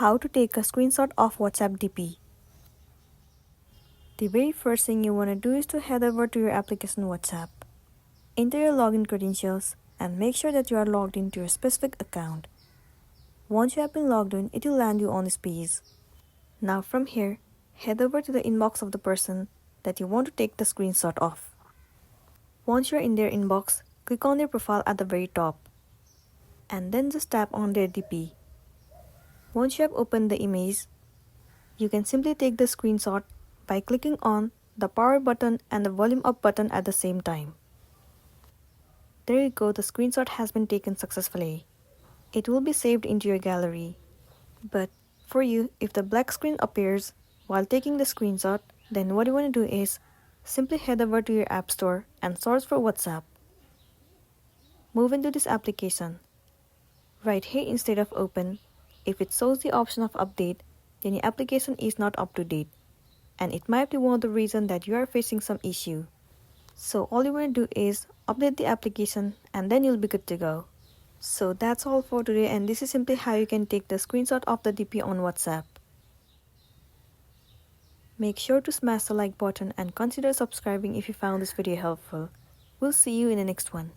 How to take a screenshot of WhatsApp DP. The very first thing you want to do is to head over to your application WhatsApp. Enter your login credentials and make sure that you are logged into your specific account. Once you have been logged in, it will land you on this page. Now from here, head over to the inbox of the person that you want to take the screenshot of. Once you are in their inbox, click on their profile at the very top and then just tap on their DP. Once you have opened the image, you can simply take the screenshot by clicking on the power button and the volume up button at the same time. There you go, the screenshot has been taken successfully. It will be saved into your gallery. But for you, if the black screen appears while taking the screenshot, then what you want to do is simply head over to your app store and search for WhatsApp. Move into this application. Right here instead of open, if it shows the option of update, then your application is not up to date. And it might be one of the reasons that you are facing some issue. So all you want to do is update the application and then you'll be good to go. So that's all for today, and this is simply how you can take the screenshot of the DP on WhatsApp. Make sure to smash the like button and consider subscribing if you found this video helpful. We'll see you in the next one.